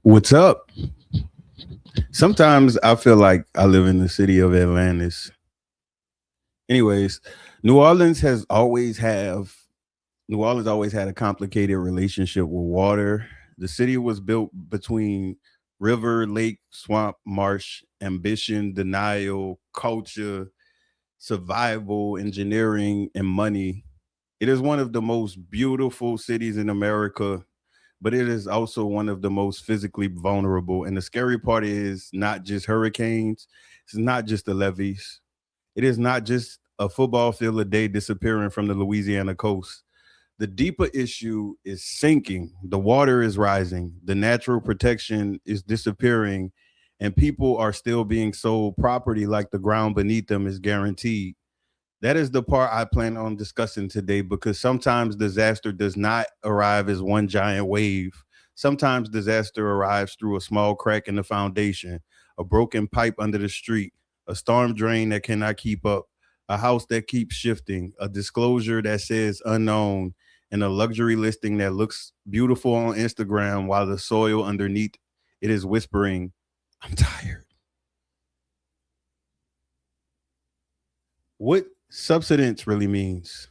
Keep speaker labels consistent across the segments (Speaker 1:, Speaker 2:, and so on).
Speaker 1: What's up? Sometimes I feel like I live in the city of Atlantis. Anyways, New Orleans has always have New Orleans always had a complicated relationship with water. The city was built between river, lake, swamp, marsh, ambition, denial, culture, survival, engineering, and money. It is one of the most beautiful cities in America, but it is also one of the most physically vulnerable. And the scary part is not just hurricanes, it's not just the levees, it is not just a football field a day disappearing from the Louisiana coast. The deeper issue is sinking. The water is rising, the natural protection is disappearing, and people are still being sold property like the ground beneath them is guaranteed. That is the part I plan on discussing today because sometimes disaster does not arrive as one giant wave. Sometimes disaster arrives through a small crack in the foundation, a broken pipe under the street, a storm drain that cannot keep up, a house that keeps shifting, a disclosure that says unknown, and a luxury listing that looks beautiful on Instagram while the soil underneath it is whispering, I'm tired. What subsidence really means?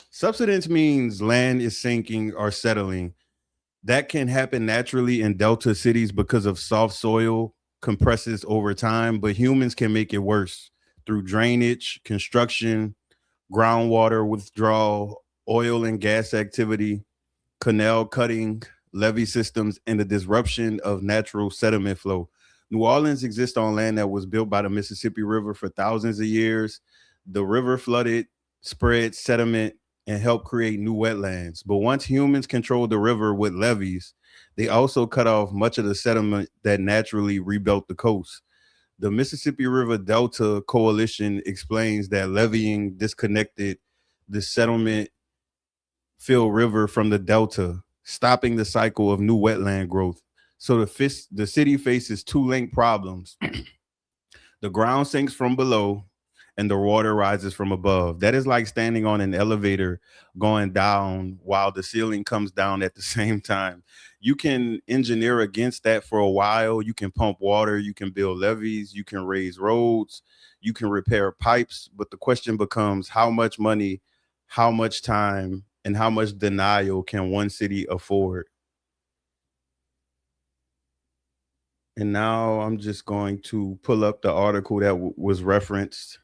Speaker 1: Subsidence means land is sinking or settling. That can happen naturally in delta cities because of soft soil compresses over time, but humans can make it worse through drainage, construction, groundwater withdrawal, oil and gas activity, canal cutting, levee systems, and the disruption of natural sediment flow. New Orleans exists on land that was built by the Mississippi River for thousands of years. The river flooded, spread sediment, and helped create new wetlands. But once humans controlled the river with levees, they also cut off much of the sediment that naturally rebuilt the coast. The Mississippi River Delta Coalition explains that leveeing disconnected the settlement filled river from the delta, stopping the cycle of new wetland growth. So the city faces two linked problems. The ground sinks from below and the water rises from above. That is like standing on an elevator going down while the ceiling comes down at the same time. You can engineer against that for a while. You can pump water, you can build levees, you can raise roads, you can repair pipes. But the question becomes how much money, how much time, and how much denial can one city afford? And now I'm just going to pull up the article that was referenced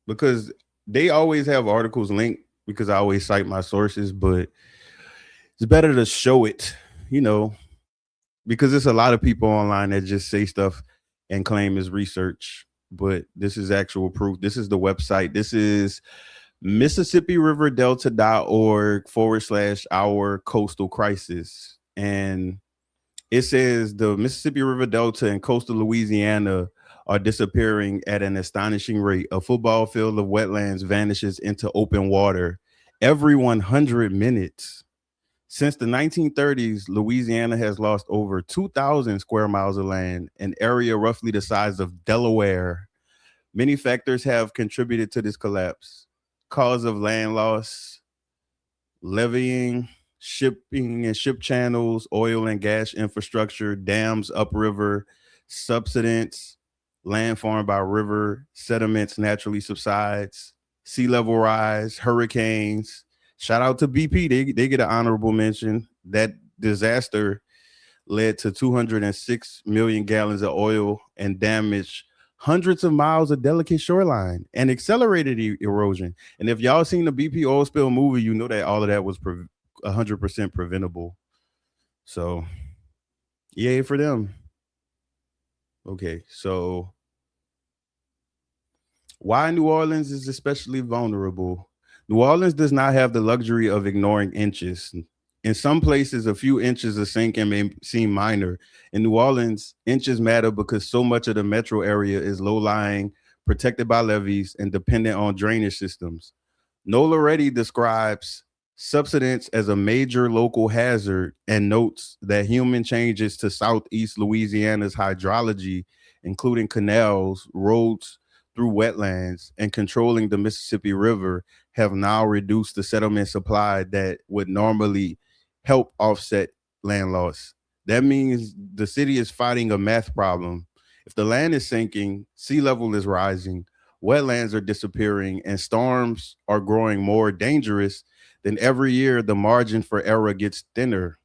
Speaker 1: because they always have articles linked because I always cite my sources, but it's better to show it, you know, because there's a lot of people online that just say stuff and claim is research, but this is actual proof. This is the website. This is MississippiRiverDelta.org/our coastal crisis. And it says the Mississippi River Delta and coastal Louisiana are disappearing at an astonishing rate. A football field of wetlands vanishes into open water every 100 minutes. Since the 1930s, Louisiana has lost over 2,000 square miles of land, an area roughly the size of Delaware. Many factors have contributed to this collapse. Cause of land loss, levying, shipping and ship channels, oil and gas infrastructure, dams upriver, subsidence, land formed by river, sediments naturally subsides, sea level rise, hurricanes. Shout out to BP. They get an honorable mention. That disaster led to 206 million gallons of oil and damaged hundreds of miles of delicate shoreline and accelerated erosion. And if y'all seen the BP oil spill movie, you know that all of that was 100% preventable. So, yay for them. Okay, so why New Orleans is especially vulnerable? New Orleans does not have the luxury of ignoring inches. In some places, a few inches of sinking may seem minor. In New Orleans, inches matter because so much of the metro area is low lying, protected by levees, and dependent on drainage systems. Nola Reddy describes subsidence as a major local hazard and notes that human changes to southeast Louisiana's hydrology, including canals, roads through wetlands, and controlling the Mississippi River, have now reduced the settlement supply that would normally help offset land loss. That means the city is fighting a math problem. If the land is sinking, sea level is rising, wetlands are disappearing, and storms are growing more dangerous, then every year the margin for error gets thinner.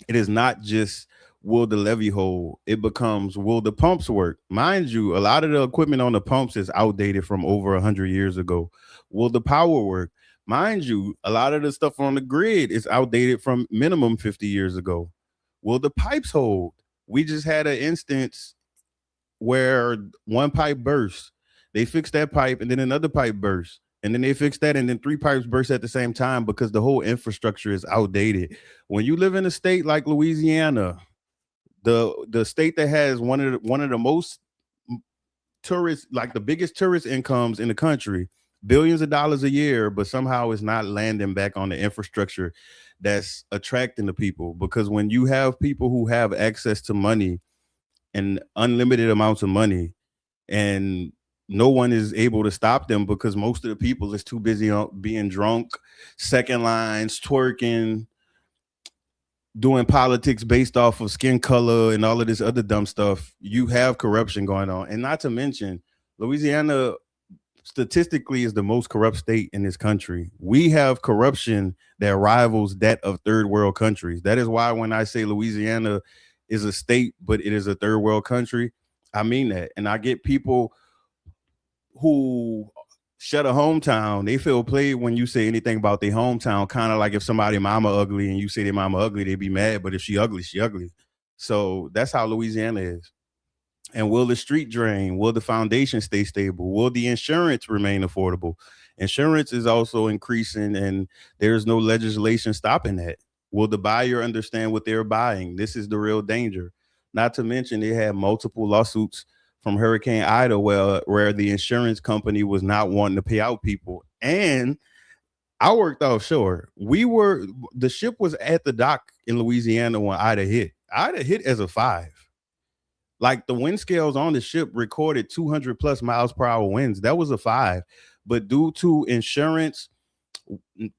Speaker 1: It is not just will the levee hold, it becomes will the pumps work. Mind you, a lot of the equipment on the pumps is outdated from over 100 years ago. Will the power work? Mind you, a lot of the stuff on the grid is outdated from minimum 50 years ago. Will the pipes hold? We just had an instance where one pipe burst. They fixed that pipe and then another pipe burst. And then they fixed that and then three pipes burst at the same time because the whole infrastructure is outdated. When you live in a state like Louisiana, the state that has one of the most tourist, like the biggest tourist incomes in the country, billions of dollars a year, but somehow it's not landing back on the infrastructure that's attracting the people. Because when you have people who have access to money and unlimited amounts of money, and no one is able to stop them because most of the people is too busy on being drunk, second lines, twerking, doing politics based off of skin color and all of this other dumb stuff. You have corruption going on. And not to mention, Louisiana statistically is the most corrupt state in this country. We have corruption that rivals that of third world countries. That is why when I say Louisiana is a state, but it is a third world country, I mean that. And I get people who shut a hometown, they feel played when you say anything about their hometown. Kind of like if somebody mama ugly and you say their mama ugly, they be mad. But if she ugly, she ugly. So that's how Louisiana is. And will the street drain? Will the foundation stay stable? Will the insurance remain affordable? Insurance is also increasing, and there's no legislation stopping that. Will the buyer understand what they're buying? This is the real danger. Not to mention, they had multiple lawsuits from Hurricane Ida where the insurance company was not wanting to pay out people. And I worked offshore. The ship was at the dock in Louisiana when Ida hit. Ida hit as a 5. Like the wind scales on the ship recorded 200 plus miles per hour winds. That was a 5. But due to insurance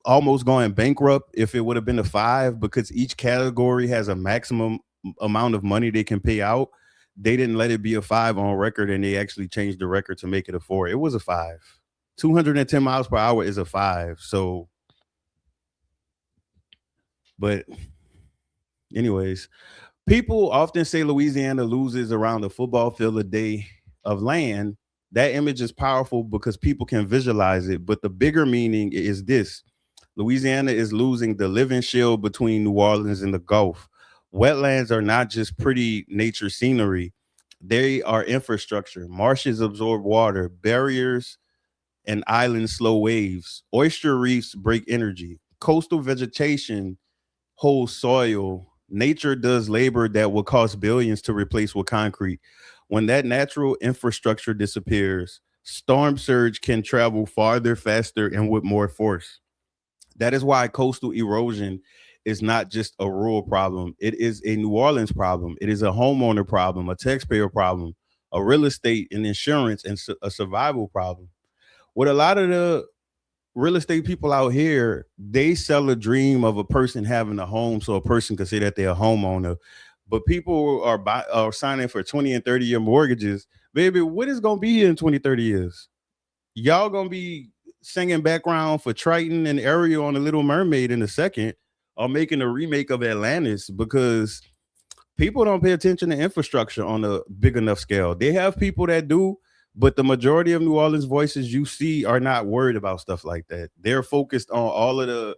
Speaker 1: almost going bankrupt, if it would have been a 5, because each category has a maximum amount of money they can pay out, they didn't let it be a 5 on record, and they actually changed the record to make it a 4. It was a 5. 210 miles per hour is a 5. So, but anyways, people often say Louisiana loses around a football field a day of land. That image is powerful because people can visualize it. But the bigger meaning is this: Louisiana is losing the living shield between New Orleans and the Gulf. Wetlands are not just pretty nature scenery, they are infrastructure. Marshes absorb water, barriers and islands slow waves. Oyster reefs break energy. Coastal vegetation holds soil. Nature does labor that will cost billions to replace with concrete. When that natural infrastructure disappears, storm surge can travel farther, faster, and with more force. That is why coastal erosion is not just a rural problem. It is a New Orleans problem. It is a homeowner problem, a taxpayer problem, a real estate and insurance and a survival problem. With a lot of the real estate people out here, they sell a dream of a person having a home so a person can say that they're a homeowner. But people are signing for 20 and 30-year mortgages. Baby, what is going to be here in 20, 30 years? Y'all going to be singing background for Triton and Ariel on The Little Mermaid in a second, or making a remake of Atlantis, because people don't pay attention to infrastructure on a big enough scale. They have people that do, but the majority of New Orleans voices you see are not worried about stuff like that. They're focused on all of the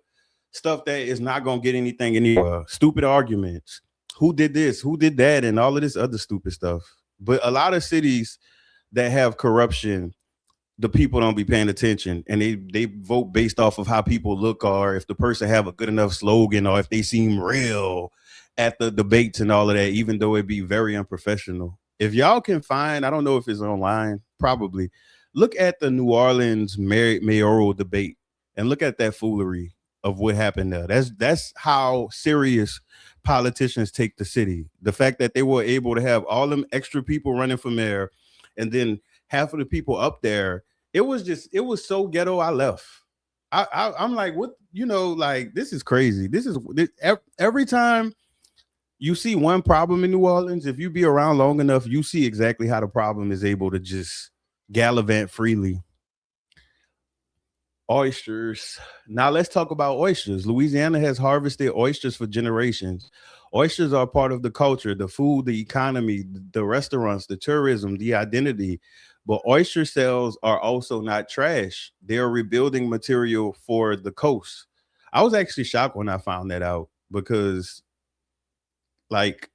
Speaker 1: stuff that is not going to get anything anywhere. Stupid arguments. Who did this? Who did that? And all of this other stupid stuff. But a lot of cities that have corruption, the people don't be paying attention, and they vote based off of how people look, or if the person have a good enough slogan, or if they seem real at the debates and all of that, even though it be very unprofessional. If y'all can find, I don't know if it's online, probably look at the New Orleans mayoral debate and look at that foolery of what happened there. That's how serious politicians take the city. The fact that they were able to have all them extra people running for mayor, and then half of the people up there, it was so ghetto. I left. I'm like, what? Like this is crazy. Every time you see one problem in New Orleans, if you be around long enough, you see exactly how the problem is able to just gallivant freely. Oysters. Now let's talk about oysters. Louisiana has harvested oysters for generations. Oysters are part of the culture, the food, the economy, the restaurants, the tourism, the identity. But oyster shells are also not trash. They are rebuilding material for the coast. I was actually shocked when I found that out because, like,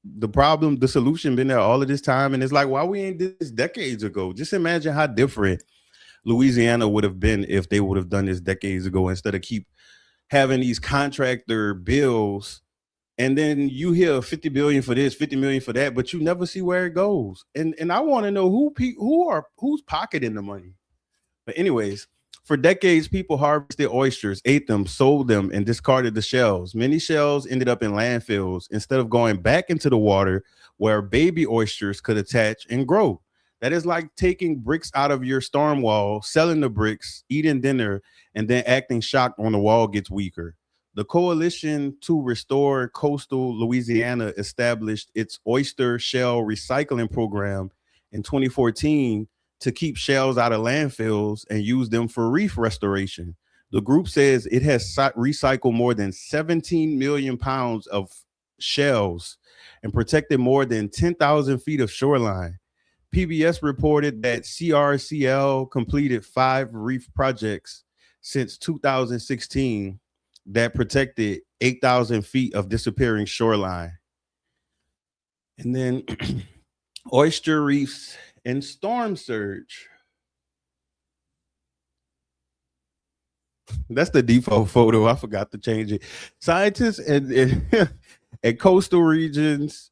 Speaker 1: the solution been there all of this time. And it's like, why we ain't did this decades ago? Just imagine how different Louisiana would have been if they would have done this decades ago instead of keep having these contractor bills and then you hear 50 billion for this, 50 million for that, but you never see where it goes. And I want to know who's pocketing the money. But anyways, for decades, people harvested oysters, ate them, sold them, and discarded the shells. Many shells ended up in landfills instead of going back into the water where baby oysters could attach and grow. That is like taking bricks out of your storm wall, selling the bricks, eating dinner, and then acting shocked when the wall gets weaker. The Coalition to Restore Coastal Louisiana established its oyster shell recycling program in 2014 to keep shells out of landfills and use them for reef restoration. The group says it has recycled more than 17 million pounds of shells and protected more than 10,000 feet of shoreline. PBS reported that CRCL completed 5 reef projects since 2016 that protected 8,000 feet of disappearing shoreline. And then oyster reefs and storm surge. That's the default photo. I forgot to change it. Scientists and coastal regions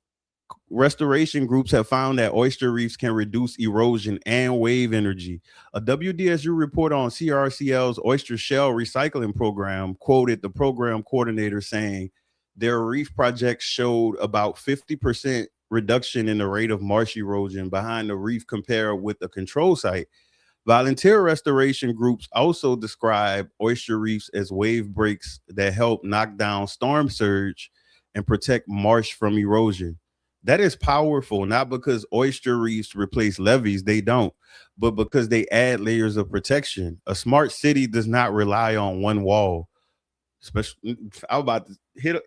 Speaker 1: restoration groups have found that oyster reefs can reduce erosion and wave energy. A WDSU report on CRCL's oyster shell recycling program quoted the program coordinator saying their reef projects showed about 50% reduction in the rate of marsh erosion behind the reef compared with a control site. Volunteer restoration groups also describe oyster reefs as wave breaks that help knock down storm surge and protect marsh from erosion. That is powerful, not because oyster reefs replace levees, they don't, but because they add layers of protection. A smart city does not rely on one wall. Especially, I was about to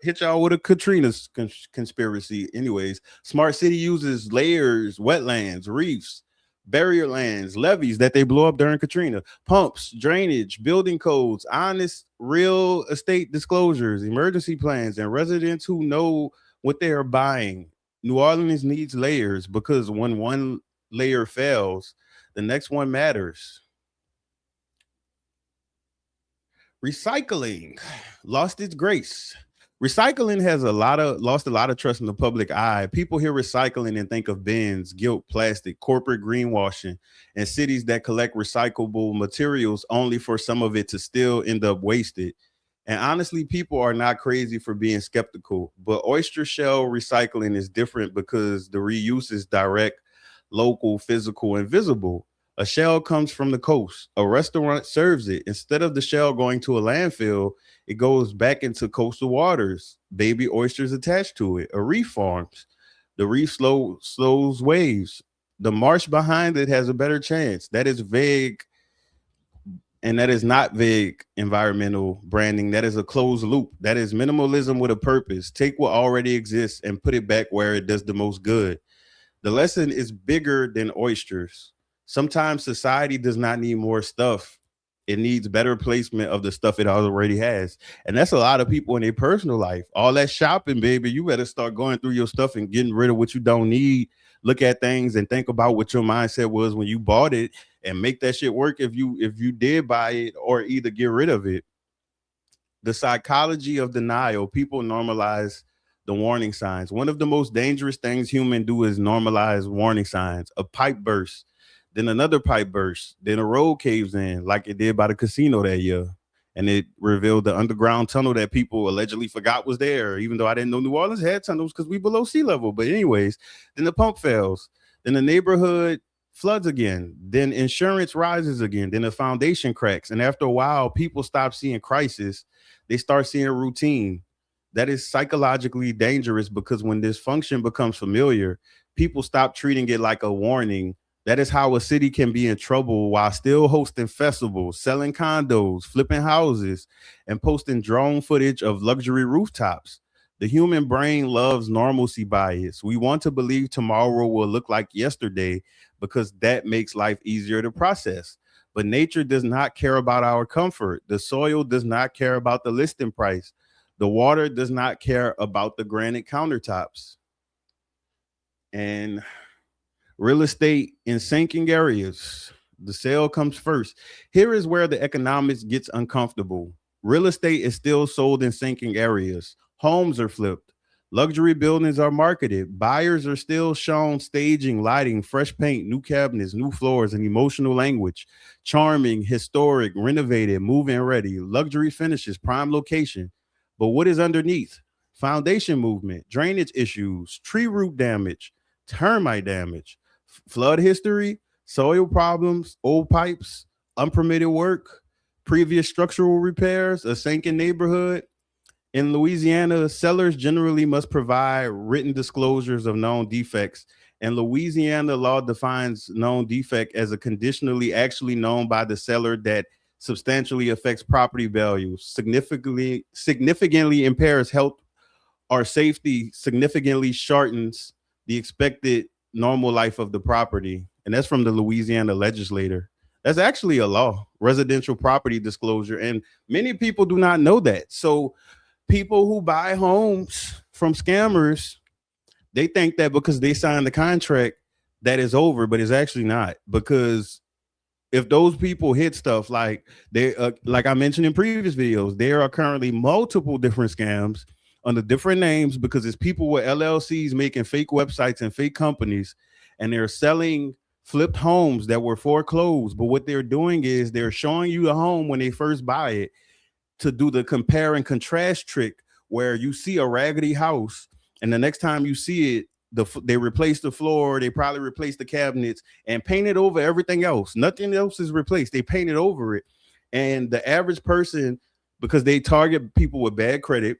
Speaker 1: hit y'all with a Katrina's conspiracy. Anyways, smart city uses layers, wetlands, reefs, barrier lands, levees that they blow up during Katrina, pumps, drainage, building codes, honest real estate disclosures, emergency plans, and residents who know what they are buying. New Orleans needs layers because when one layer fails, the next one matters. Recycling lost its grace. Recycling has lost a lot of trust in the public eye. People hear recycling and think of bins, guilt, plastic, corporate greenwashing, and cities that collect recyclable materials only for some of it to still end up wasted. And honestly, people are not crazy for being skeptical, but oyster shell recycling is different because the reuse is direct, local, physical, and visible. A shell comes from the coast. A restaurant serves it. Instead of the shell going to a landfill, it goes back into coastal waters. Baby oysters attached to it. A reef forms. The reef slows waves. The marsh behind it has a better chance. That is vague, and that is not vague environmental branding. That is a closed loop. That is minimalism with a purpose. Take what already exists and put it back where it does the most good. The lesson is bigger than oysters. Sometimes society does not need more stuff. It needs better placement of the stuff it already has. And that's a lot of people in their personal life. All that shopping, baby, you better start going through your stuff and getting rid of what you don't need. Look at things and think about what your mindset was when you bought it and make that shit work if you did buy it, or either get rid of it. The psychology of denial. People normalize the warning signs. One of the most dangerous things humans do is normalize warning signs. A pipe burst, then another pipe burst, then a road caves in, like it did by the casino that year. And it revealed the underground tunnel that people allegedly forgot was there, even though I didn't know New Orleans had tunnels because we below sea level. But anyways, then the pump fails. Then the neighborhood floods again. Then insurance rises again. Then the foundation cracks. And after a while, people stop seeing crisis. They start seeing routine. That is psychologically dangerous because when dysfunction becomes familiar, people stop treating it like a warning. That is how a city can be in trouble while still hosting festivals, selling condos, flipping houses, and posting drone footage of luxury rooftops. The human brain loves normalcy bias. We want to believe tomorrow will look like yesterday because that makes life easier to process. But nature does not care about our comfort. The soil does not care about the listing price. The water does not care about the granite countertops. And real estate in sinking areas, the sale comes first. Here is where the economics gets uncomfortable. Real estate is still sold in sinking areas. Homes are flipped. Luxury buildings are marketed. Buyers are still shown staging, lighting, fresh paint, new cabinets, new floors, and emotional language. Charming, historic, renovated, move-in ready, luxury finishes, prime location. But what is underneath? Foundation movement, drainage issues, tree root damage, termite damage, flood history, soil problems, old pipes, unpermitted work, previous structural repairs, a sinking neighborhood. In Louisiana, sellers generally must provide written disclosures of known defects, and Louisiana law defines known defect as a conditionally actually known by the seller that substantially affects property value, significantly impairs health or safety, significantly shortens the expected normal life of the property. And that's from the Louisiana legislator. That's actually a law, residential property disclosure. And many people do not know that. So people who buy homes from scammers, they think that because they signed the contract, that is over, but it's actually not. Because if those people hit stuff like like I mentioned in previous videos, there are currently multiple different scams under different names because it's people with LLCs making fake websites and fake companies, and they're selling flipped homes that were foreclosed. But what they're doing is they're showing you the home when they first buy it to do the compare and contrast trick where you see a raggedy house and the next time you see it, they replace the floor, they probably replace the cabinets and painted over everything else. Nothing else is replaced. They painted over it. And the average person, because they target people with bad credit,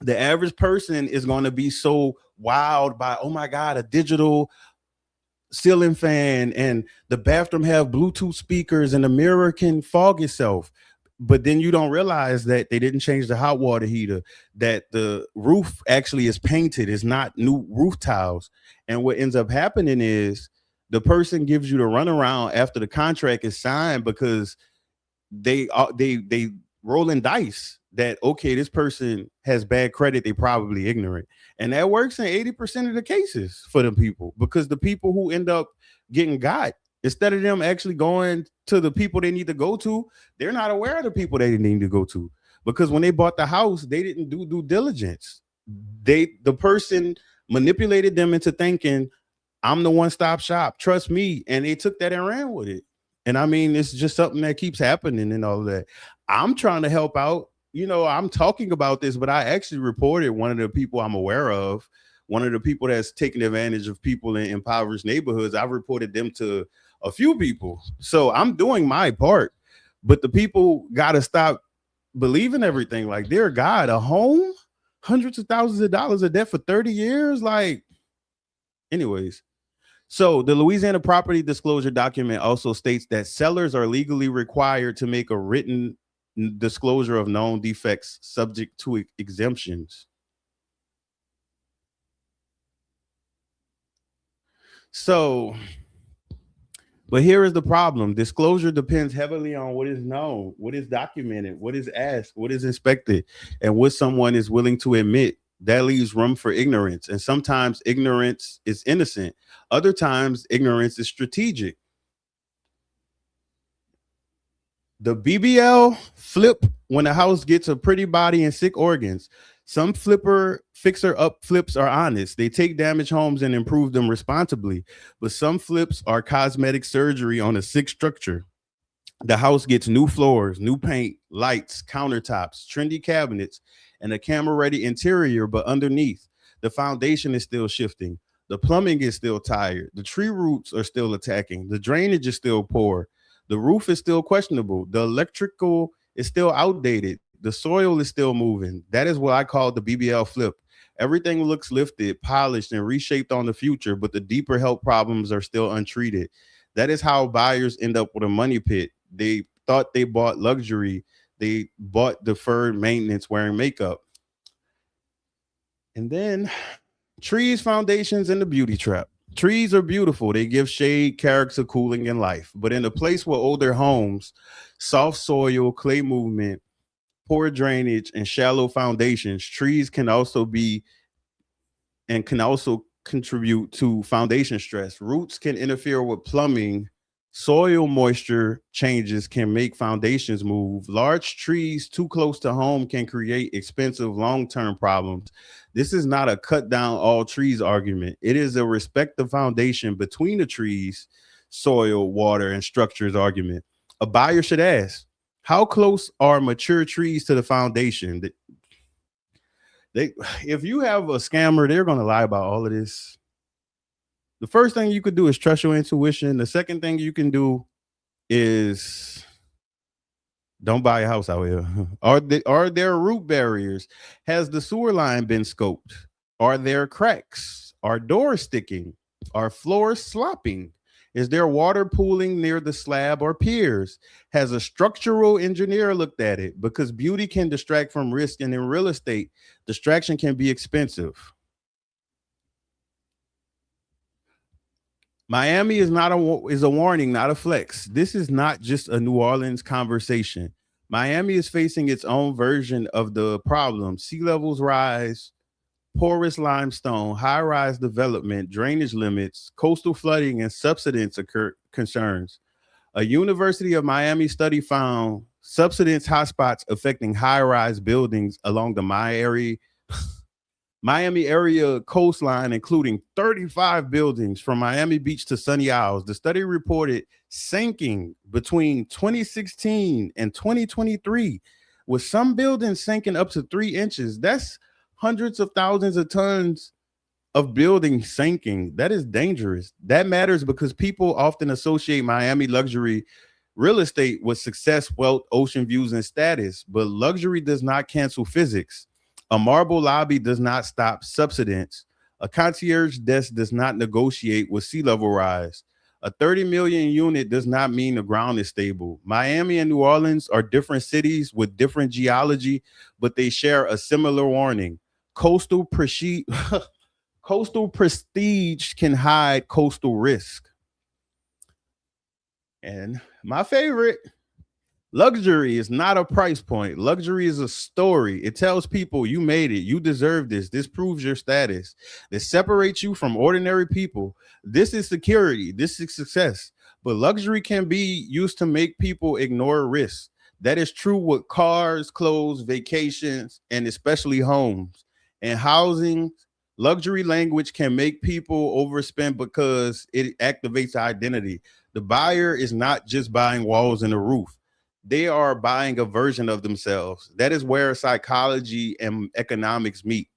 Speaker 1: the average person is going to be so wowed by, oh my God, a digital ceiling fan and the bathroom have Bluetooth speakers and the mirror can fog itself. But then you don't realize that they didn't change the hot water heater, that the roof actually is painted, it's not new roof tiles. And what ends up happening is the person gives you the runaround after the contract is signed because they rolling dice that, okay, this person has bad credit, they probably ignorant. And that works in 80% of the cases for the people, because the people who end up getting got, instead of them actually going to the people they need to go to, they're not aware of the people they need to go to. Because when they bought the house, they didn't do due diligence. The person manipulated them into thinking, I'm the one-stop shop, trust me. And they took that and ran with it. And I mean, it's just something that keeps happening and all of that. I'm trying to help out. You know, I'm talking about this, but I actually reported one of the people I'm aware of, one of the people that's taking advantage of people in impoverished neighborhoods. I reported them to a few people. So I'm doing my part, but the people got to stop believing everything. Like, dear God, a home, hundreds of thousands of dollars of debt for 30 years. Like, anyways. So the Louisiana property disclosure document also states that sellers are legally required to make a written disclosure of known defects subject to exemptions. So, but here is the problem. Disclosure depends heavily on what is known, what is documented, what is asked, what is inspected, and what someone is willing to admit. That leaves room for ignorance. And sometimes ignorance is innocent. Other times ignorance is strategic. The BBL flip when a house gets a pretty body and sick organs. Some fixer up flips are honest. They take damaged homes and improve them responsibly. But some flips are cosmetic surgery on a sick structure. The house gets new floors, new paint, lights, countertops, trendy cabinets, and a camera-ready interior, but underneath, the foundation is still shifting. The plumbing is still tired. The tree roots are still attacking. The drainage is still poor. The roof is still questionable. The electrical is still outdated. The soil is still moving. That is what I call the BBL flip. Everything looks lifted, polished, and reshaped on the future, but the deeper health problems are still untreated. That is how buyers end up with a money pit. They thought they bought luxury, they bought deferred maintenance wearing makeup. And then trees, foundations, and the beauty trap. Trees are beautiful. They give shade, character, cooling, and life. But in a place with older homes, soft soil, clay movement, poor drainage, and shallow foundations, trees can also be and can also contribute to foundation stress. Roots can interfere with plumbing. Soil moisture changes can make foundations move. Large trees too close to home can create expensive long term problems. This is not a cut down all trees argument. It is a respect the foundation between the trees, soil, water, and structures argument. A buyer should ask, how close are mature trees to the foundation? They, if you have a scammer, they're going to lie about all of this. The first thing you could do is trust your intuition. The second thing you can do is don't buy a house out here. Are there root barriers? Has the sewer line been scoped? Are there cracks? Are doors sticking? Are floors slopping? Is there water pooling near the slab or piers? Has a structural engineer looked at it? Because beauty can distract from risk, and in real estate, distraction can be expensive. Miami is a warning, not a flex. This is not just a New Orleans conversation. Miami is facing its own version of the problem. Sea levels rise, porous limestone, high-rise development, drainage limits, coastal flooding, and subsidence occur concerns. A University of Miami study found subsidence hotspots affecting high-rise buildings along the Miami area coastline, including 35 buildings from Miami Beach to Sunny Isles. The study reported sinking between 2016 and 2023, with some buildings sinking up to 3 inches. That's hundreds of thousands of tons of buildings sinking. That is dangerous. That matters because people often associate Miami luxury real estate with success, wealth, ocean views, and status, but luxury does not cancel physics. A marble lobby does not stop subsidence. A concierge desk does not negotiate with sea level rise. A 30 million unit does not mean the ground is stable. Miami and New Orleans are different cities with different geology, but they share a similar warning. Coastal prestige, coastal prestige can hide coastal risk. And my favorite, luxury is not a price point. Luxury is a story. It tells people you made it. You deserve this. This proves your status. This separates you from ordinary people. This is security. This is success. But luxury can be used to make people ignore risk. That is true with cars, clothes, vacations, and especially homes. And housing, luxury language can make people overspend because it activates identity. The buyer is not just buying walls and a roof. They are buying a version of themselves. That is where psychology and economics meet.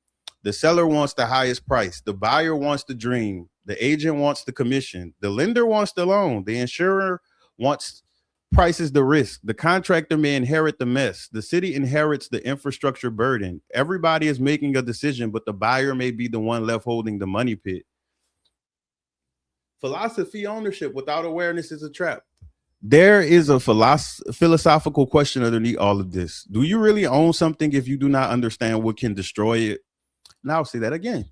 Speaker 1: The seller wants the highest price. The buyer wants the dream. The agent wants the commission. The lender wants the loan. The insurer wants prices the risk. The contractor may inherit the mess. The city inherits the infrastructure burden. Everybody is making a decision, but the buyer may be the one left holding the money pit. Philosophy ownership without awareness is a trap. There is a philosophical question underneath all of this. Do you really own something if you do not understand what can destroy it? Now I'll say that again.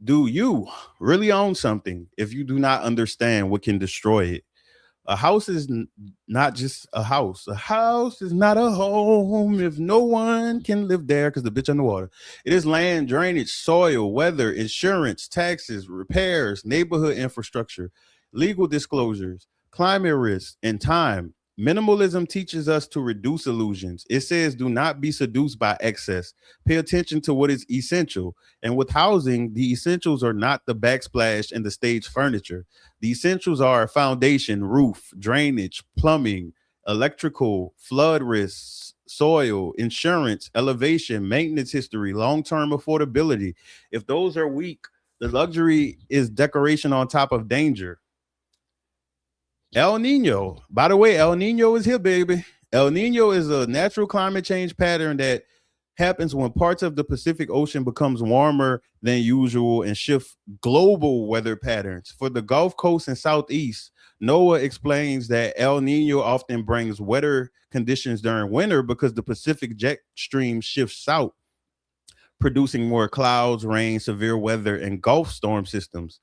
Speaker 1: Do you really own something if you do not understand what can destroy it? A house is not just a house. A house is not a home if no one can live there because the bitch underwater. It is land, drainage, soil, weather, insurance, taxes, repairs, neighborhood infrastructure, legal disclosures, climate risk, and time. Minimalism teaches us to reduce illusions. It says, do not be seduced by excess. Pay attention to what is essential. And with housing, the essentials are not the backsplash and the stage furniture. The essentials are foundation, roof, drainage, plumbing, electrical, flood risks, soil, insurance, elevation, maintenance history, long-term affordability. If those are weak, The luxury is decoration on top of danger. El Nino. By the way, El Nino is here, baby. El Nino is a natural climate change pattern that happens when parts of the Pacific Ocean becomes warmer than usual and shift global weather patterns. For the Gulf Coast and Southeast, NOAA explains that El Nino often brings wetter conditions during winter because the Pacific jet stream shifts south, producing more clouds, rain, severe weather, and Gulf storm systems.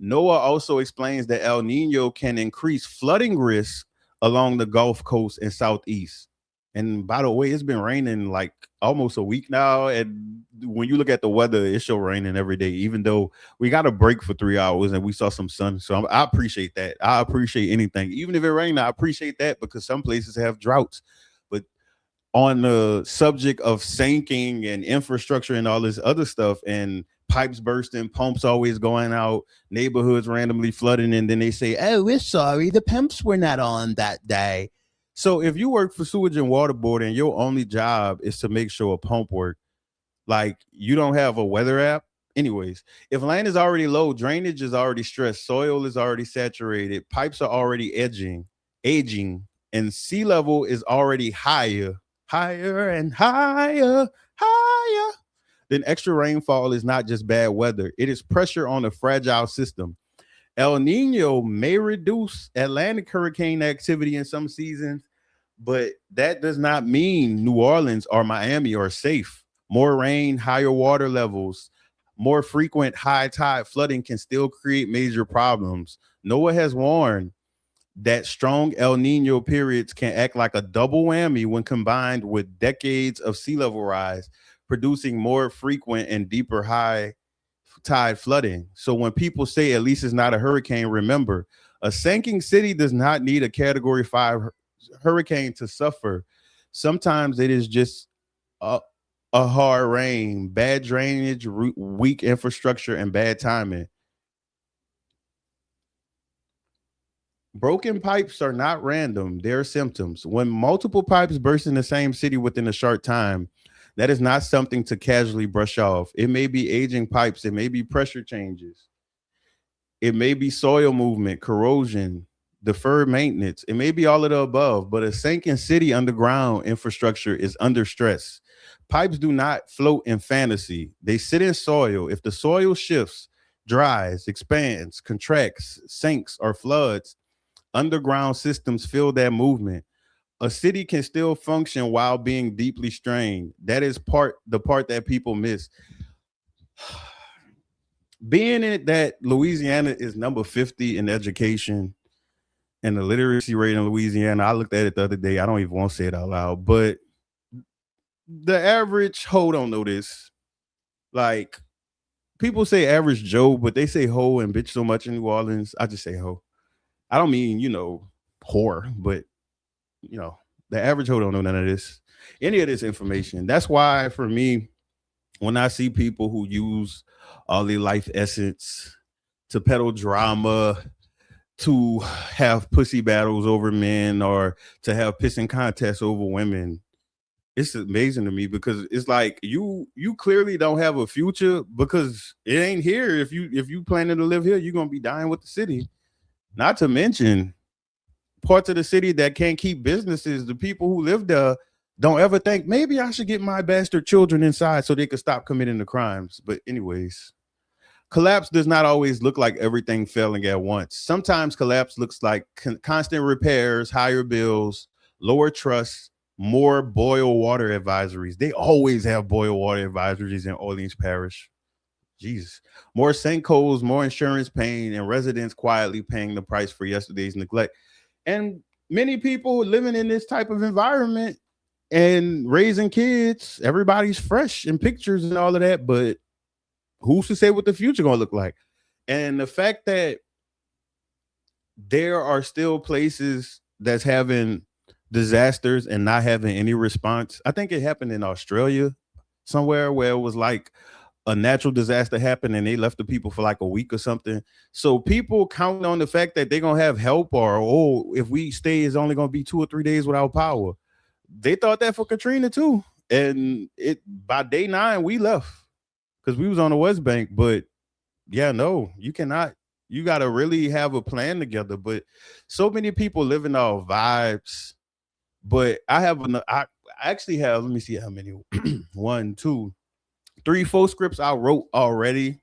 Speaker 1: NOAA also explains that El Nino can increase flooding risk along the Gulf Coast and Southeast. And by the way, it's been raining like almost a week now. And when you look at the weather, it's still raining every day, even though we got a break for 3 hours and we saw some sun. So I appreciate that. I appreciate anything. Even if it rained, I appreciate that because some places have droughts. But on the subject of sinking and infrastructure and all this other stuff and pipes bursting, pumps always going out, neighborhoods randomly flooding, and then they say, "Oh, we're sorry, the pumps were not on that day." So if you work for sewage and water board and your only job is to make sure a pump work, like you don't have a weather app. Anyways, if land is already low, drainage is already stressed, soil is already saturated, pipes are already aging, and sea level is already higher and higher, then extra rainfall is not just bad weather. It is pressure on a fragile system. El Nino may reduce Atlantic hurricane activity in some seasons, but that does not mean New Orleans or Miami are safe. More rain, higher water levels, more frequent high tide flooding can still create major problems. NOAA has warned that strong El Nino periods can act like a double whammy when combined with decades of sea level rise, producing more frequent and deeper high tide flooding. So when people say at least it's not a hurricane, remember, a sinking city does not need a category 5 hurricane to suffer. Sometimes it is just a, a hard rain, bad drainage, weak infrastructure, and bad timing. Broken pipes are not random, they're symptoms. When multiple pipes burst in the same city within a short time, that is not something to casually brush off. It may be aging pipes, it may be pressure changes, it may be soil movement, corrosion, deferred maintenance, it may be all of the above, but a sinking city underground infrastructure is under stress. Pipes do not float in fantasy, they sit in soil. If the soil shifts, dries, expands, contracts, sinks, or floods, underground systems feel that movement. A city can still function while being deeply strained. That is the part that people miss. Being it that Louisiana is number 50 in education and the literacy rate in Louisiana, I looked at it the other day. I don't even want to say it out loud, but the average hoe don't know this. Like people say average Joe, but they say hoe and bitch so much in New Orleans. I just say hoe. I don't mean, whore, but you know, the average hoe don't know none of this, any of this information. That's why for me, when I see people who use all their life essence to peddle drama, to have pussy battles over men, or to have pissing contests over women, it's amazing to me because it's like you clearly don't have a future because it ain't here. If you planning to live here, you're gonna be dying with the city. Not to mention parts of the city that can't keep businesses. The people who live there don't ever think maybe I should get my bastard children inside so they could stop committing the crimes. But anyways, collapse does not always look like everything failing at once. Sometimes collapse looks like constant repairs, higher bills, lower trust, more boil water advisories. They always have boil water advisories in Orleans Parish. Jesus. More sinkholes, more insurance paying, and residents quietly paying the price for yesterday's neglect. And many people living in this type of environment and raising kids, everybody's fresh in pictures and all of that, but who's to say what the future gonna look like? And the fact that there are still places that's having disasters and not having any response. I think it happened in Australia somewhere where it was like a natural disaster happened and they left the people for like a week or something. So people count on the fact that they're gonna have help, or if we stay, it's only gonna be 2 or 3 days without power. They thought that for Katrina too. And it by day 9 we left because we was on the West Bank, but Yeah, no, you cannot. You got to really have a plan together. But so many people living off vibes. But I actually have, let me see how many. One, two, three, four scripts I wrote already.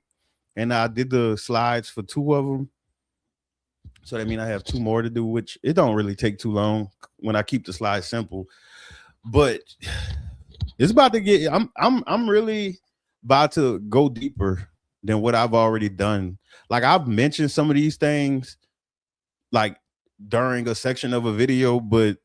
Speaker 1: And I did the slides for two of them. So that means I have two more to do, which it don't really take too long when I keep the slides simple. But it's about to get. I'm really about to go deeper than what I've already done. Like I've mentioned some of these things, like during a section of a video, but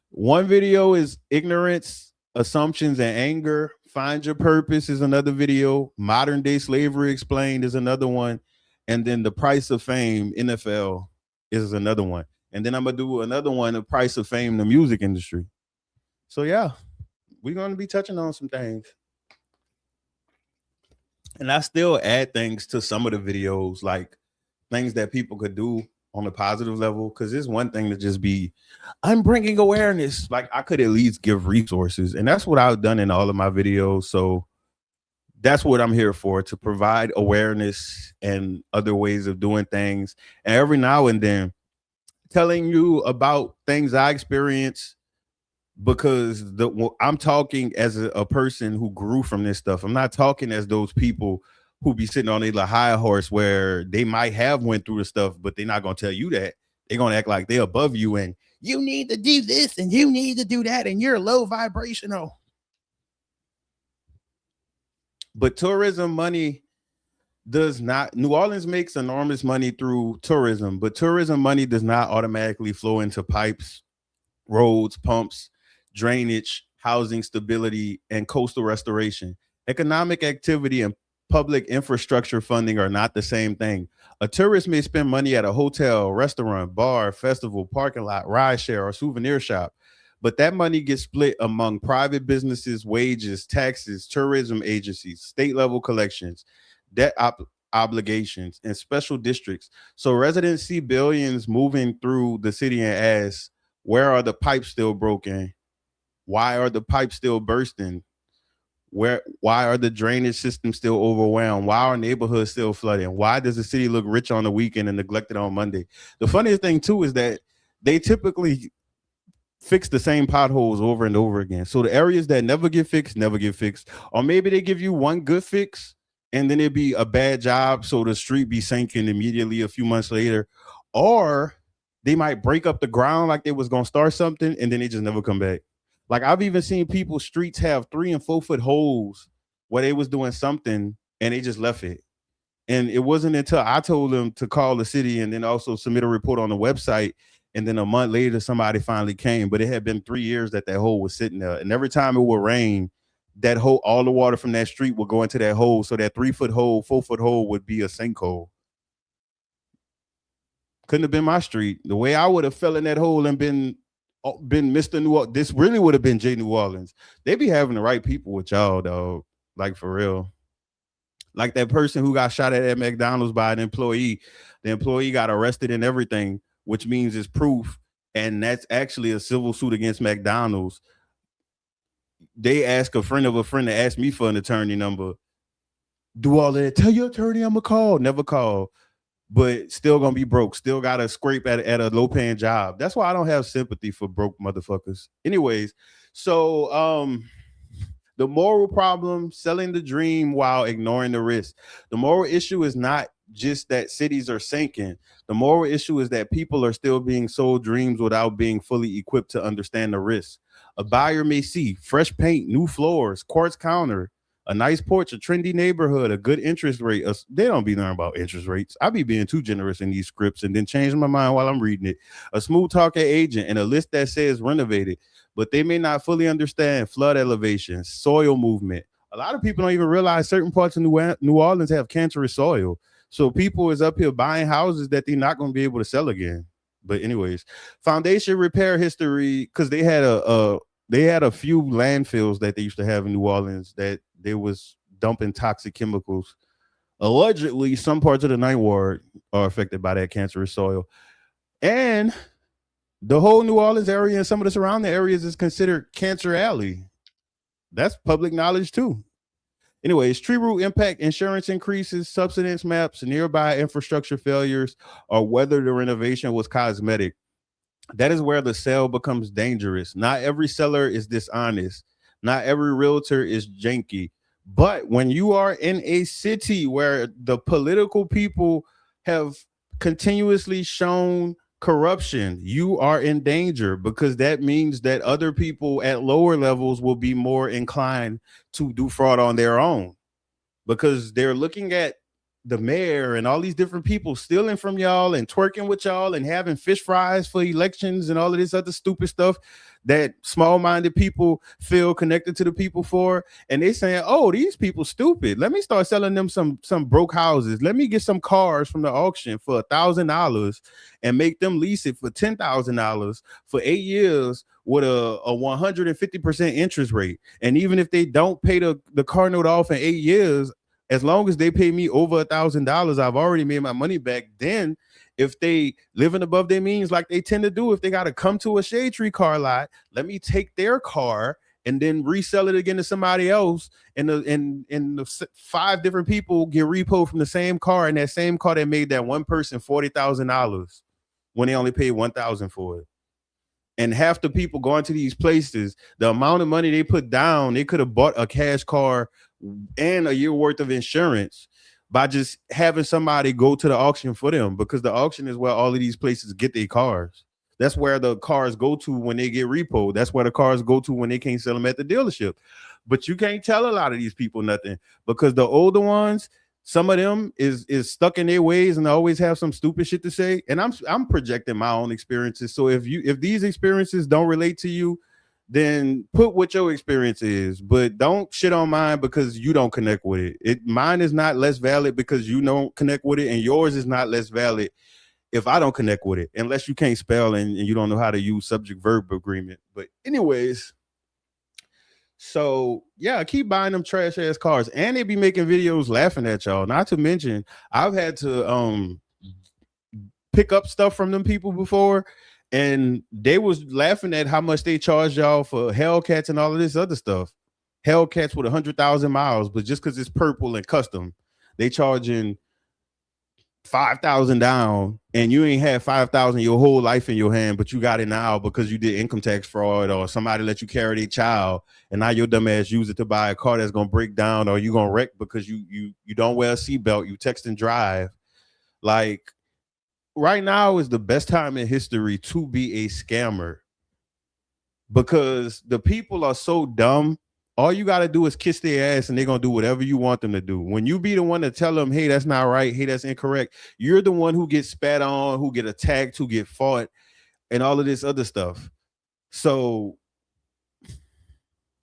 Speaker 1: one video is ignorance, assumptions, and anger. Find your purpose is another video. Modern day slavery explained is another one, and then the price of fame NFL is another one. And then I'm gonna do another one, the price of fame, the music industry. So yeah, we're gonna be touching on some things. And I still add things to some of the videos, like things that people could do on a positive level. Because it's one thing to just be, I'm bringing awareness. Like I could at least give resources, and that's what I've done in all of my videos. So that's what I'm here for, to provide awareness and other ways of doing things. And every now and then, telling you about things I experience because I'm talking as a person who grew from this stuff. I'm not talking as those people who be sitting on a high horse where they might have went through the stuff, but they're not gonna tell you that. They're gonna act like they're above you and you need to do this and you need to do that and you're low vibrational. But tourism money does not. New Orleans makes enormous money through tourism, but tourism money does not automatically flow into pipes, roads, pumps, drainage, housing stability, and coastal restoration. Economic activity and public infrastructure funding are not the same thing. A tourist may spend money at a hotel, restaurant, bar, festival, parking lot, ride share, or souvenir shop, but that money gets split among private businesses, wages, taxes, tourism agencies, state level collections, debt obligations, and special districts. So residents see billions moving through the city and ask, where are the pipes still broken? Why are the pipes still bursting? Why are the drainage systems still overwhelmed? Why are neighborhoods still flooding? Why does the city look rich on the weekend and neglected on Monday? The funniest thing too is that they typically fix the same potholes over and over again. So the areas that never get fixed, never get fixed. Or maybe they give you one good fix and then it'd be a bad job. So the street be sinking immediately a few months later. Or they might break up the ground like they was gonna start something and then they just never come back. Like I've even seen people's streets have 3 and 4 foot holes where they was doing something and they just left it. And it wasn't until I told them to call the city and then also submit a report on the website. And then a month later, somebody finally came. But it had been 3 years that hole was sitting there. And every time it would rain, that hole, all the water from that street would go into that hole. So that 3 foot hole, 4 foot hole would be a sinkhole. Couldn't have been my street. The way I would have fell in that hole and been Mr. New Orleans, this really would have been J. New Orleans. They be having the right people with y'all, dog. Like for real. Like that person who got shot at McDonald's by an employee. The employee got arrested and everything, which means it's proof. And that's actually a civil suit against McDonald's. They ask a friend of a friend to ask me for an attorney number. Do all that. Tell your attorney I'm going to call. Never call. But still going to be broke. Still got to scrape at a low paying job. That's why I don't have sympathy for broke motherfuckers. Anyways, so the moral problem, selling the dream while ignoring the risk. The moral issue is not just that cities are sinking. The moral issue is that people are still being sold dreams without being fully equipped to understand the risk. A buyer may see fresh paint, new floors, quartz counter, a nice porch, a trendy neighborhood, a good interest rate. They don't be learning about interest rates. I be being too generous in these scripts and then changing my mind while I'm reading it. A smooth talking agent and a list that says renovated, but they may not fully understand flood elevation, soil movement. A lot of people don't even realize certain parts of New Orleans have cancerous soil. So people is up here buying houses that they're not going to be able to sell again. But anyways, foundation repair history, because they had a few landfills that they used to have in New Orleans that they was dumping toxic chemicals. Allegedly, some parts of the Ninth Ward are affected by that cancerous soil. And the whole New Orleans area and some of the surrounding areas is considered Cancer Alley. That's public knowledge too. Anyways, tree root impact, insurance increases, subsidence maps, nearby infrastructure failures, or whether the renovation was cosmetic. That is where the sale becomes dangerous. Not every seller is dishonest. Not every realtor is janky. But when you are in a city where the political people have continuously shown corruption, you are in danger, because that means that other people at lower levels will be more inclined to do fraud on their own, because they're looking at the mayor and all these different people stealing from y'all and twerking with y'all and having fish fries for elections and all of this other stupid stuff that small-minded people feel connected to the people for. And they saying, oh, these people stupid, let me start selling them some broke houses, let me get some cars from the auction for $1,000 and make them lease it for $10,000 for 8 years with a 150% interest rate. And even if they don't pay the car note off in 8 years, as long as they pay me over $1,000, I've already made my money back. Then if they living above their means, like they tend to do, if they got to come to a shade tree car lot, let me take their car and then resell it again to somebody else. And the 5 different people get repo from the same car, and that same car that made that one person $40,000 when they only paid $1,000 for it. And half the people going to these places, the amount of money they put down, they could have bought a cash car and a year worth of insurance by just having somebody go to the auction for them, because the auction is where all of these places get their cars. That's where the cars go to when they get repoed. That's where the cars go to when they can't sell them at the dealership. But you can't tell a lot of these people nothing, because the older ones, some of them is stuck in their ways and always have some stupid shit to say. And I'm projecting my own experiences. So if these experiences don't relate to you, then put what your experience is, but don't shit on mine because you don't connect with it. Mine is not less valid because you don't connect with it, and yours is not less valid if I don't connect with it, unless you can't spell and you don't know how to use subject verb agreement. But anyways, so yeah, keep buying them trash ass cars, and they be making videos laughing at y'all. Not to mention, I've had to pick up stuff from them people before, and they was laughing at how much they charge y'all for Hellcats and all of this other stuff. Hellcats with 100,000 miles, but just because it's purple and custom, they charging 5,000 down, and you ain't had 5,000 your whole life in your hand, but you got it now because you did income tax fraud, or somebody let you carry their child, and now your dumb ass use it to buy a car that's gonna break down, or you gonna wreck because you don't wear a seatbelt, you text and drive. Like, right now is the best time in history to be a scammer, because the people are so dumb. All you got to do is kiss their ass and they're going to do whatever you want them to do. When you be the one to tell them, hey, that's not right, hey, that's incorrect, you're the one who gets spat on, who get attacked, who get fought, and all of this other stuff. So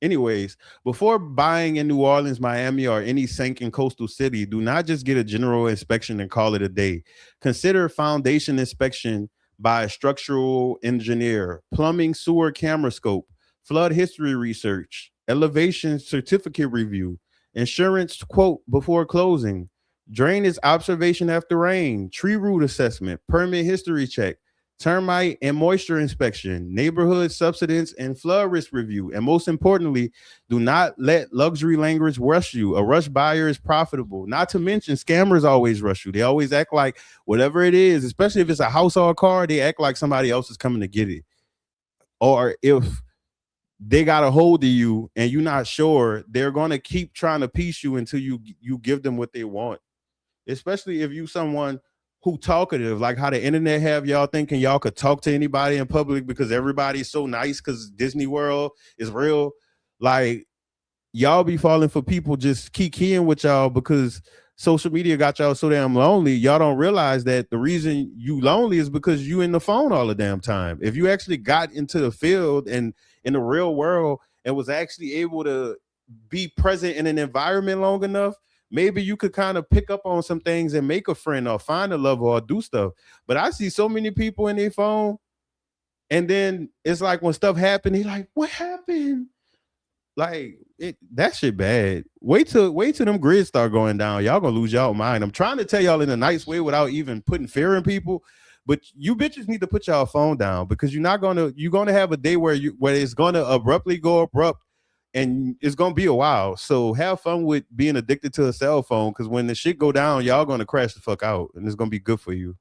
Speaker 1: anyways, before buying in New Orleans, Miami, or any sinking coastal city, do not just get a general inspection and call it a day. Consider foundation inspection by a structural engineer, plumbing, sewer camera scope, flood history research, elevation certificate review, insurance quote before closing, drainage observation after rain, tree root assessment, permit history check, termite and moisture inspection, neighborhood subsidence and flood risk review. And most importantly, do not let luxury language rush you. A rush buyer is profitable. Not to mention, scammers always rush you. They always act like whatever it is, especially if it's a house or a car, they act like somebody else is coming to get it. Or if they got a hold of you and you're not sure, they're going to keep trying to piece you until you give them what they want. Especially if you someone who talkative, like how the internet have y'all thinking y'all could talk to anybody in public because everybody's so nice because Disney World is real. Like, y'all be falling for people just keying with y'all because social media got y'all so damn lonely. Y'all don't realize that the reason you lonely is because you in the phone all the damn time. If you actually got into the field and in the real world and was actually able to be present in an environment long enough, maybe you could kind of pick up on some things and make a friend or find a lover or do stuff. But I see so many people in their phone, and then it's like when stuff happened, he's like, what happened? Like, that shit bad. Wait till them grids start going down. Y'all gonna lose y'all mind. I'm trying to tell y'all in a nice way without even putting fear in people. But you bitches need to put y'all phone down, because you're gonna have a day where it's gonna abruptly go abrupt, and it's gonna be a while. So have fun with being addicted to a cell phone, because when the shit go down, y'all gonna crash the fuck out, and it's gonna be good for you.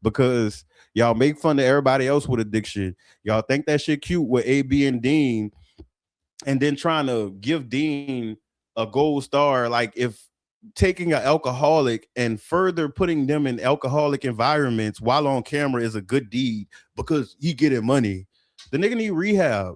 Speaker 1: Because y'all make fun of everybody else with addiction. Y'all think that shit cute with AB and Dean, and then trying to give Dean a gold star. Like, if taking an alcoholic and further putting them in alcoholic environments while on camera is a good deed because he getting money, the nigga need rehab.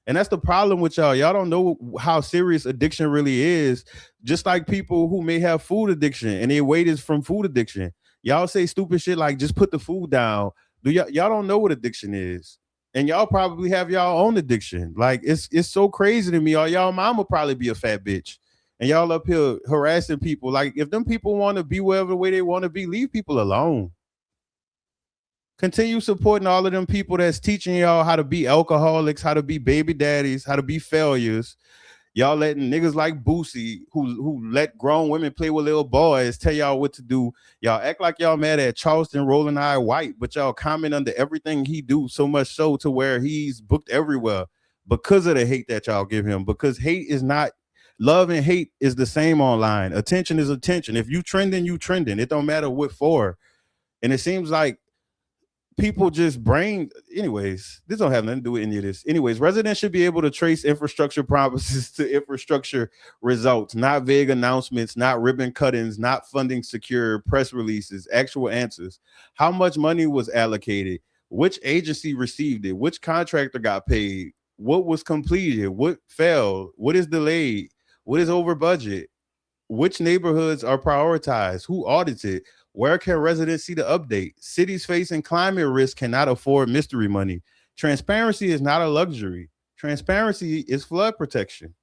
Speaker 1: And that's the problem with y'all. Y'all don't know how serious addiction really is. Just like people who may have food addiction and their weight is from food addiction. Y'all say stupid shit like just put the food down. Y'all don't know what addiction is. And y'all probably have y'all own addiction. Like, it's so crazy to me. Or y'all mama probably be a fat bitch. And y'all up here harassing people. Like, if them people want to be wherever way they want to be, leave people alone. Continue supporting all of them people that's teaching y'all how to be alcoholics, how to be baby daddies, how to be failures. Y'all letting niggas like Boosie, who let grown women play with little boys, tell y'all what to do. Y'all act like y'all mad at Charleston Rolling Eye White, but y'all comment under everything he do, so much so to where he's booked everywhere because of the hate that y'all give him. Because hate is not love, and hate is the same online. Attention is attention. If you trending, you trending. It don't matter what for. And it seems like people just brain. Anyways, this don't have nothing to do with any of this. Anyways, residents should be able to trace infrastructure promises to infrastructure results, not vague announcements, not ribbon cuttings, not funding secure press releases, actual answers. How much money was allocated? Which agency received it? Which contractor got paid? What was completed? What failed? What is delayed? What is over budget? Which neighborhoods are prioritized? Who audits it? Where can residents see the update? Cities facing climate risk cannot afford mystery money. Transparency is not a luxury. Transparency is flood protection.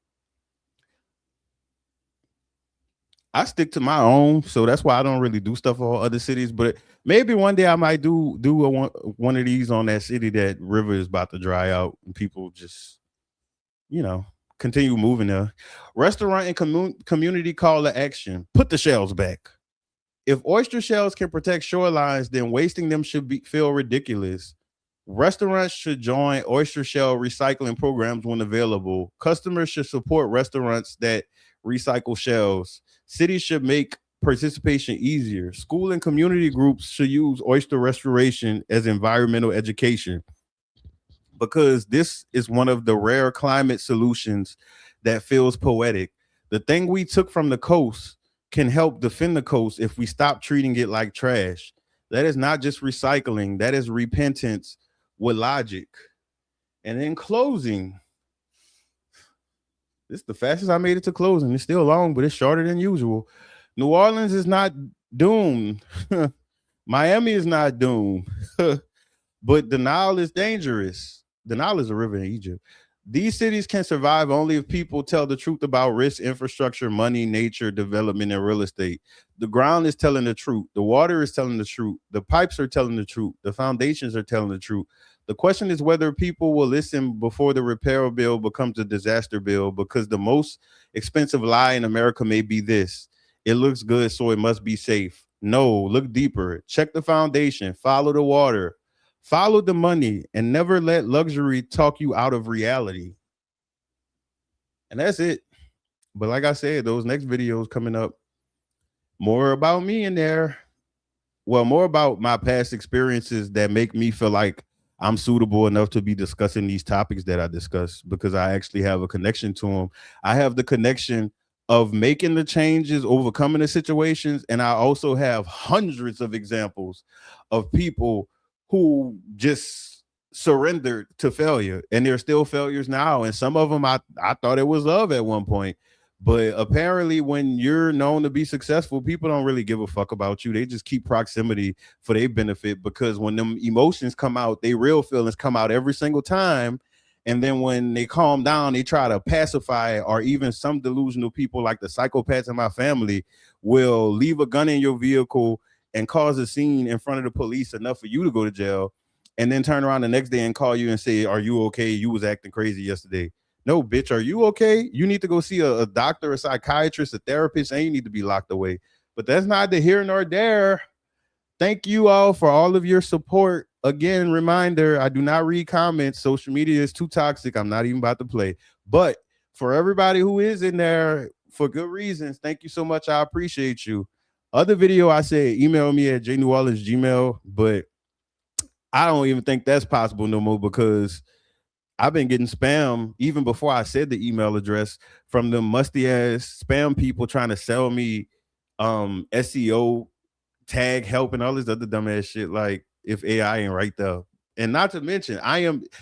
Speaker 1: I stick to my own, so that's why I don't really do stuff for other cities. But maybe one day I might do one of these on that city that river is about to dry out, and people just, continue moving there. Restaurant and community call to action: put the shells back. If oyster shells can protect shorelines, then wasting them should feel ridiculous. Restaurants should join oyster shell recycling programs when available. Customers should support restaurants that recycle shells. Cities should make participation easier. School and community groups should use oyster restoration as environmental education, because this is one of the rare climate solutions that feels poetic. The thing we took from the coast can help defend the coast if we stop treating it like trash. That is not just recycling, that is repentance with logic. And in closing, this is the fastest I made it to closing. It's still long, but it's shorter than usual. New Orleans is not doomed. Miami is not doomed. But the Nile is dangerous. The Nile is a river in Egypt. These cities can survive only if people tell the truth about risk, infrastructure, money, nature, development, and real estate. The ground is telling the truth. The water is telling the truth. The pipes are telling the truth. The foundations are telling the truth. The question is whether people will listen before the repair bill becomes a disaster bill, because the most expensive lie in America may be this: it looks good, so it must be safe. No, look deeper. Check the foundation. Follow the water. Follow the money, and never let luxury talk you out of reality. And that's it. But like I said, those next videos coming up, more about me in there. Well, more about my past experiences that make me feel like I'm suitable enough to be discussing these topics that I discuss, because I actually have a connection to them. I have the connection of making the changes, overcoming the situations. And I also have hundreds of examples of people who just surrendered to failure, and they're still failures now. And some of them I thought it was love at one point, but apparently when you're known to be successful, people don't really give a fuck about you. They just keep proximity for their benefit, because when them emotions come out, they real feelings come out every single time. And then when they calm down, they try to pacify it. Or even some delusional people, like the psychopaths in my family, will leave a gun in your vehicle and cause a scene in front of the police enough for you to go to jail, and then turn around the next day and call you and say, are you okay? You was acting crazy yesterday. No, bitch, are you okay? You need to go see a doctor, a psychiatrist, a therapist, and you need to be locked away. But that's neither here nor there. Thank you all for all of your support. Again, reminder, I do not read comments. Social media is too toxic. I'm not even about to play. But For everybody who is in there for good reasons, thank you so much. I appreciate you. Other video I said email me at jneworleansgmail, but I don't even think that's possible no more because I've been getting spam even before I said the email address from the musty ass spam people trying to sell me SEO tag help and all this other dumbass shit. Like if AI ain't right there. And not to mention,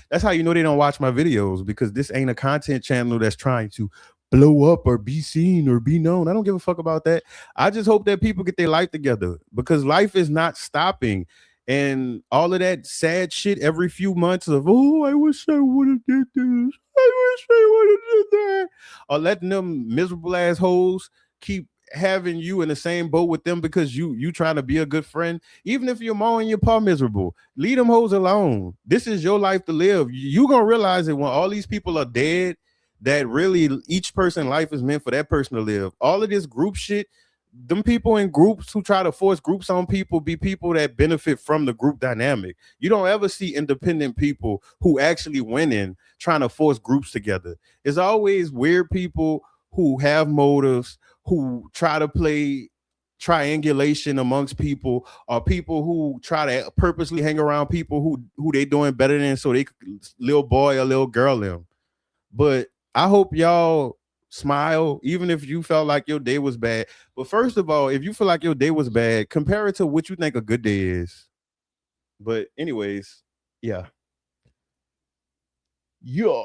Speaker 1: that's how you know they don't watch my videos because this ain't a content channel that's trying to blow up or be seen or be known. I don't give a fuck about that. I just hope that people get their life together because life is not stopping. And all of that sad shit every few months of, oh, I wish I would have did this. I wish I would have did that. Or letting them miserable assholes keep having you in the same boat with them because you trying to be a good friend. Even if you're mowing your paw miserable, leave them hoes alone. This is your life to live. You gonna realize it when all these people are dead that really each person's life is meant for that person to live. All of this group shit, them people in groups who try to force groups on people be people that benefit from the group dynamic. You don't ever see independent people who actually win in trying to force groups together. It's always weird people who have motives, who try to play triangulation amongst people, or people who try to purposely hang around people who they doing better than so they little boy or little girl them. But I hope y'all smile, even if you felt like your day was bad. But first of all, if you feel like your day was bad, compare it to what you think a good day is. But anyways, yeah. Yeah.